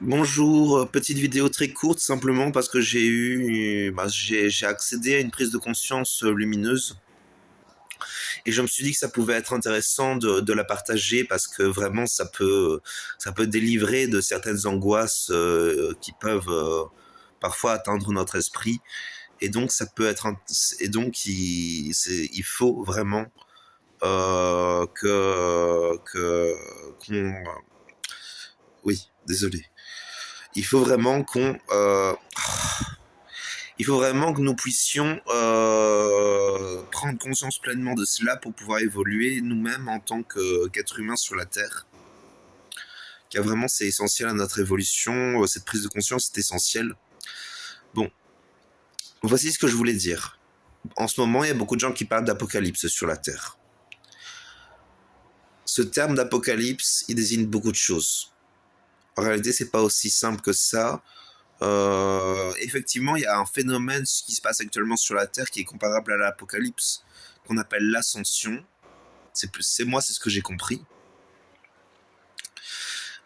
Bonjour, petite vidéo très courte simplement parce que j'ai accédé à une prise de conscience lumineuse et je me suis dit que ça pouvait être intéressant de la partager parce que vraiment ça peut délivrer de certaines angoisses qui peuvent parfois atteindre notre esprit et donc ça peut être et donc il faut vraiment que qu'on oui, désolé. Il faut vraiment qu'on il faut vraiment que nous puissions prendre conscience pleinement de cela pour pouvoir évoluer nous-mêmes en tant qu'êtres humains sur la Terre. Car vraiment, c'est essentiel à notre évolution. Cette prise de conscience est essentielle. Bon, voici ce que je voulais dire. En ce moment, il y a beaucoup de gens qui parlent d'apocalypse sur la Terre. Ce terme d'apocalypse, il désigne beaucoup de choses. En réalité, c'est pas aussi simple que ça. Effectivement, il y a un phénomène qui se passe actuellement sur la Terre qui est comparable à l'apocalypse, qu'on appelle l'ascension. C'est moi, c'est ce que j'ai compris.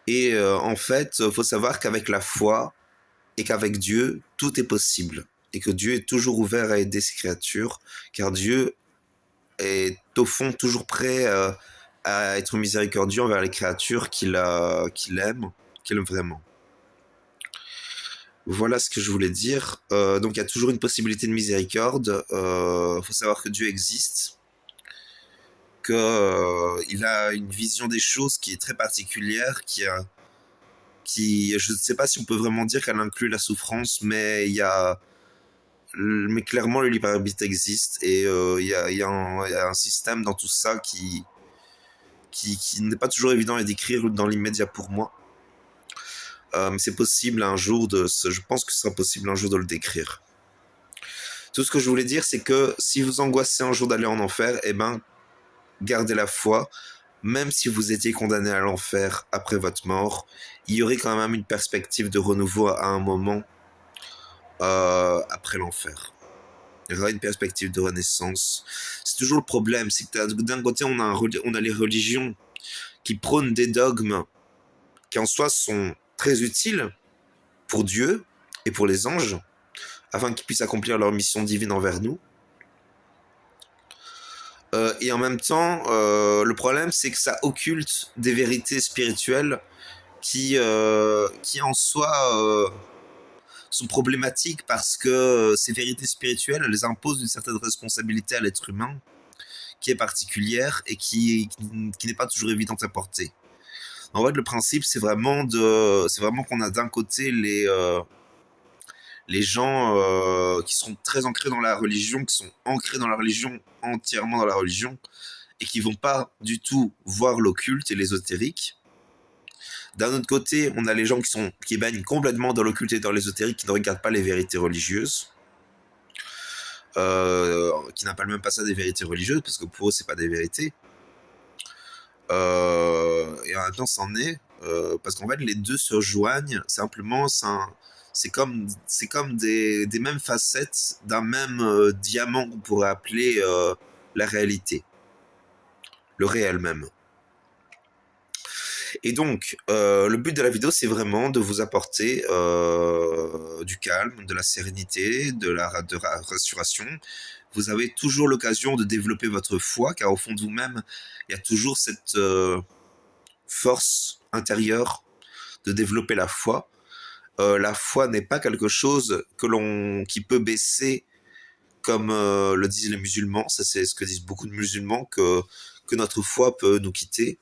Et en fait, faut savoir qu'avec la foi et qu'avec Dieu, tout est possible. Et que Dieu est toujours ouvert à aider ses créatures, car Dieu est au fond toujours prêt à être miséricordieux envers les créatures qu'il aime vraiment. Voilà ce que je voulais dire. Donc il y a toujours une possibilité de miséricorde. Faut savoir que Dieu existe, que il a une vision des choses qui est très particulière, je ne sais pas si on peut vraiment dire qu'elle inclut la souffrance, mais clairement le libre arbitre existe et il y a un système dans tout ça qui n'est pas toujours évident à décrire dans l'immédiat pour moi. Mais c'est possible un jour je pense que ce sera possible un jour de le décrire. Tout ce que je voulais dire, c'est que si vous angoissez un jour d'aller en enfer, eh ben, gardez la foi. Même si vous étiez condamné à l'enfer après votre mort, il y aurait quand même une perspective de renouveau à un moment après l'enfer. Il y aura une perspective de renaissance. C'est toujours le problème, c'est que d'un côté, on a les religions qui prônent des dogmes qui en soi sont très utiles pour Dieu et pour les anges, afin qu'ils puissent accomplir leur mission divine envers nous. Et en même temps, le problème, c'est que ça occulte des vérités spirituelles qui en soi sont problématiques parce que ces vérités spirituelles, elles imposent une certaine responsabilité à l'être humain qui est particulière et qui n'est pas toujours évidente à porter. En fait, le principe, c'est vraiment qu'on a d'un côté les gens qui sont très ancrés dans la religion, qui sont ancrés dans la religion, entièrement dans la religion, et qui vont pas du tout voir l'occulte et l'ésotérique. D'un autre côté, on a les gens qui baignent complètement dans l'occulte et dans l'ésotérique, qui ne regardent pas les vérités religieuses, qui n'appellent même pas ça des vérités religieuses, parce que pour eux, c'est pas des vérités. Et en même temps, c'en est, parce qu'en fait, les deux se rejoignent, simplement, c'est comme des mêmes facettes d'un même diamant qu'on pourrait appeler la réalité, le réel même. Et donc, le but de la vidéo, c'est vraiment de vous apporter du calme, de la sérénité, de la rassuration. Vous avez toujours l'occasion de développer votre foi, car au fond de vous-même, il y a toujours cette force intérieure de développer la foi. La foi n'est pas quelque chose qui peut baisser comme le disent les musulmans. Ça, c'est ce que disent beaucoup de musulmans, que notre foi peut nous quitter.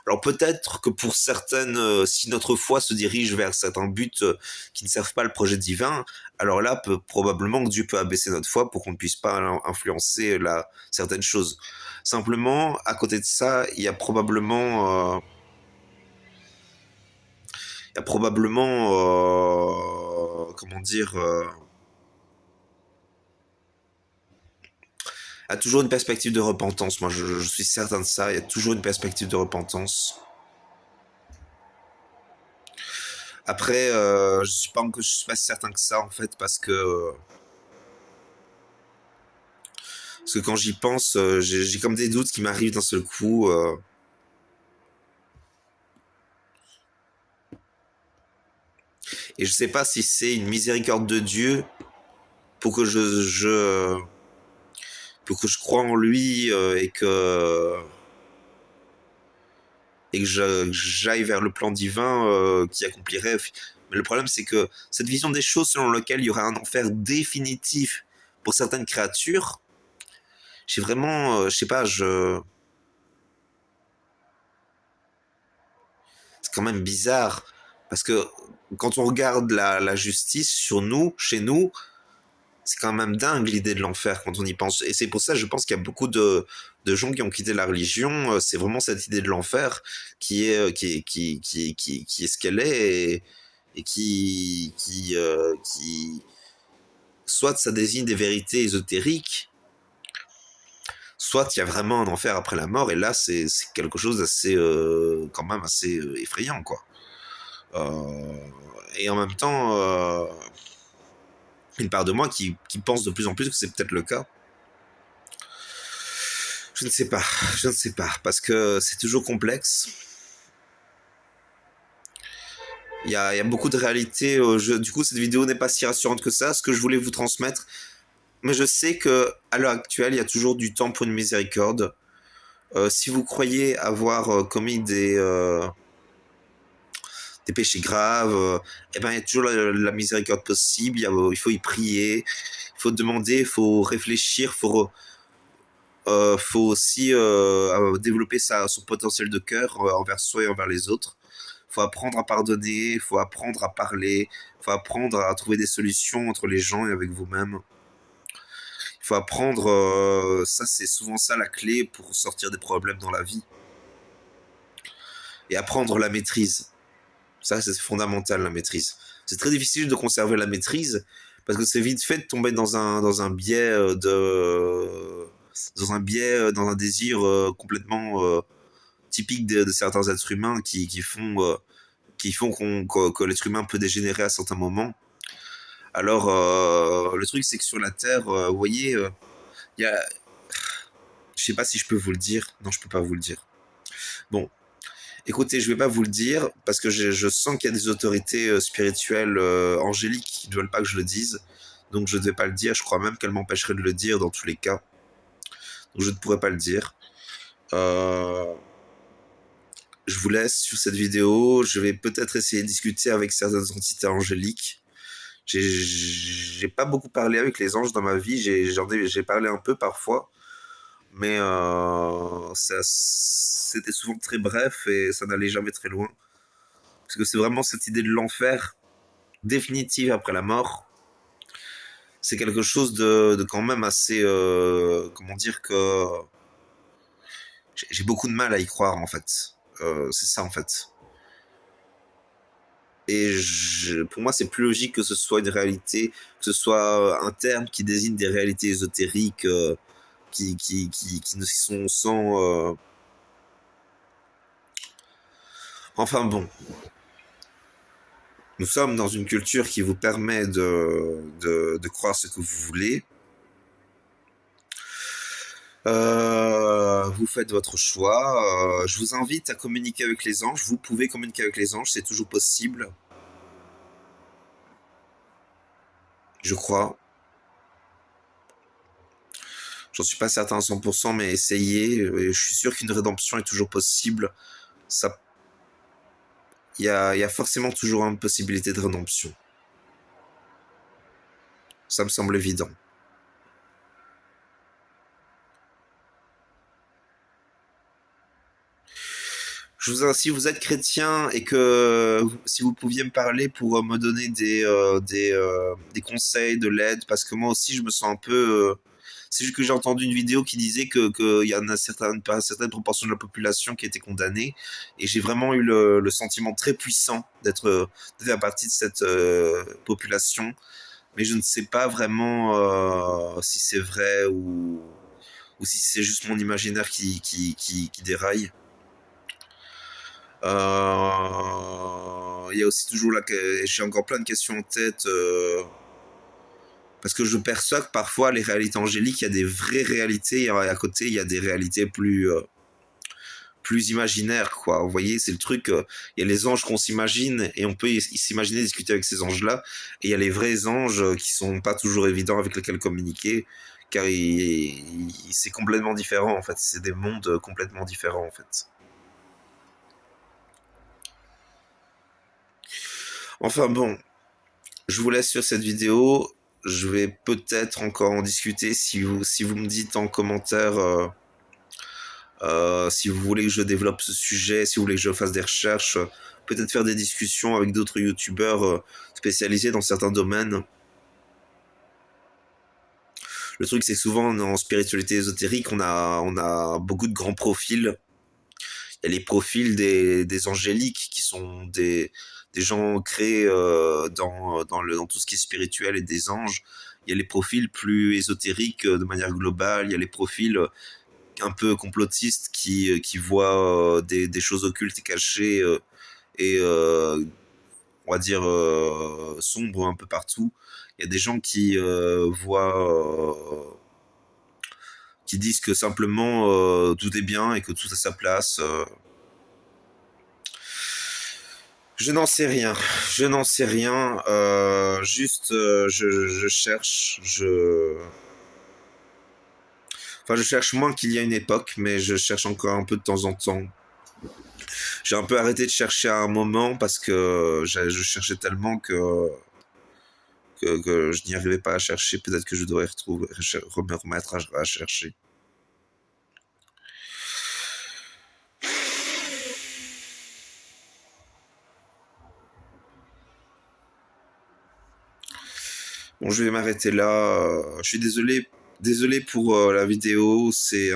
Alors peut-être que pour certaines, si notre foi se dirige vers certains buts qui ne servent pas le projet divin, alors là, probablement que Dieu peut abaisser notre foi pour qu'on ne puisse pas influencer certaines choses. Simplement, à côté de ça, il y a probablement, comment dire, il y a toujours une perspective de repentance. Moi, je suis certain de ça. Il y a toujours une perspective de repentance. Après, je suis pas certain que ça en fait, parce que quand j'y pense, j'ai comme des doutes qui m'arrivent d'un seul coup. Et je sais pas si c'est une miséricorde de Dieu pour que pour que je croie en lui et que j'aille vers le plan divin qui accomplirait. Mais le problème, c'est que cette vision des choses selon laquelle il y aurait un enfer définitif pour certaines créatures, j'ai vraiment, je sais pas, c'est quand même bizarre parce que quand on regarde la justice sur nous, chez nous, c'est quand même dingue l'idée de l'enfer quand on y pense. Et c'est pour ça, je pense qu'il y a beaucoup de gens qui ont quitté la religion. C'est vraiment cette idée de l'enfer qui est ce qu'elle est et qui, soit ça désigne des vérités ésotériques, soit il y a vraiment un enfer après la mort. Et là, c'est quelque chose d'assez, quand même assez effrayant, quoi. Euh, et en même temps, une part de moi qui pense de plus en plus que c'est peut-être le cas. Je ne sais pas, je ne sais pas, parce que c'est toujours complexe. Il y a beaucoup de réalités. Du coup, cette vidéo n'est pas si rassurante que ça, ce que je voulais vous transmettre. Mais je sais que à l'heure actuelle, il y a toujours du temps pour une miséricorde. Si vous croyez avoir commis des péchés graves, eh ben, il y a toujours la miséricorde possible. Il faut y prier, il faut demander, il faut réfléchir, faut aussi développer son potentiel de cœur envers soi et envers les autres. Faut apprendre à pardonner, faut apprendre à parler, faut apprendre à trouver des solutions entre les gens et avec vous-même. Il faut apprendre, ça c'est souvent ça la clé pour sortir des problèmes dans la vie. Et apprendre la maîtrise. Ça c'est fondamental, la maîtrise. C'est très difficile de conserver la maîtrise parce que c'est vite fait de tomber dans un biais dans un désir complètement typique de certains êtres humains qui font que l'être humain peut dégénérer à certains moments. Alors, le truc, c'est que sur la Terre, vous voyez, il y a... Je sais pas si je peux vous le dire. Non, je peux pas vous le dire. Bon, écoutez, je vais pas vous le dire parce que je sens qu'il y a des autorités spirituelles angéliques qui ne veulent pas que je le dise. Donc je ne vais pas le dire. Je crois même qu'elles m'empêcheraient de le dire dans tous les cas. Donc je ne pourrais pas le dire. Euh, je vous laisse sur cette vidéo. Je vais peut-être essayer de discuter avec certaines entités angéliques. J'ai pas beaucoup parlé avec les anges dans ma vie. J'ai parlé un peu parfois, mais c'était souvent très bref et ça n'allait jamais très loin. Parce que c'est vraiment cette idée de l'enfer définitive après la mort. C'est quelque chose de quand même assez, comment dire que j'ai beaucoup de mal à y croire en fait. C'est ça en fait. Et pour moi, c'est plus logique que ce soit une réalité, que ce soit un terme qui désigne des réalités ésotériques qui ne sont sans. Enfin bon, nous sommes dans une culture qui vous permet de croire ce que vous voulez. Vous faites votre choix. Je vous invite à communiquer avec les anges. Vous pouvez communiquer avec les anges, c'est toujours possible. Je crois. J'en suis pas certain à 100%, mais essayez. Je suis sûr qu'une rédemption est toujours possible. Ça, il y a forcément toujours une possibilité de rédemption. Ça me semble évident. Si vous être chrétien et que si vous pouviez me parler pour me donner des conseils, de l'aide, parce que moi aussi je me sens un peu. C'est juste que j'ai entendu une vidéo qui disait que y en a certaines proportions de la population qui étaient condamnées, et j'ai vraiment eu le sentiment très puissant de faire partie de cette population, mais je ne sais pas vraiment si c'est vrai ou si c'est juste mon imaginaire qui déraille. Il y a aussi toujours j'ai encore plein de questions en tête parce que je perçois que parfois les réalités angéliques, il y a des vraies réalités et à côté il y a des réalités plus imaginaire, quoi. Vous voyez, c'est le truc, il y a les anges qu'on s'imagine, et on peut s'imaginer discuter avec ces anges-là, et il y a les vrais anges qui sont pas toujours évidents avec lesquels communiquer, car c'est complètement différent, en fait. C'est des mondes complètement différents, en fait. Enfin bon, je vous laisse sur cette vidéo. Je vais peut-être encore en discuter si vous me dites en commentaire si vous voulez que je développe ce sujet, si vous voulez que je fasse des recherches, peut-être faire des discussions avec d'autres youtubeurs spécialisés dans certains domaines. Le truc, c'est que souvent en spiritualité ésotérique, on a beaucoup de grands profils. Il y a les profils des angéliques qui sont des gens créés dans tout ce qui est spirituel et des anges. Il y a les profils plus ésotériques de manière globale. Il y a les profils un peu complotistes qui voient des choses occultes et cachées et on va dire sombres un peu partout. Il y a des gens qui qui disent que simplement tout est bien et que tout a sa place. Je n'en sais rien. Je n'en sais rien. Juste, je cherche. Enfin, je cherche moins qu'il y a une époque, mais je cherche encore un peu de temps en temps. J'ai un peu arrêté de chercher à un moment parce que je cherchais tellement que je n'y arrivais pas à chercher. Peut-être que je devrais me remettre à chercher. Bon, je vais m'arrêter là. Je suis désolé pour la vidéo. C'est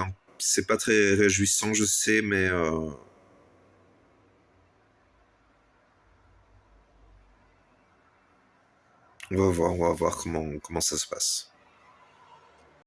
pas très réjouissant, je sais, mais on va voir comment ça se passe.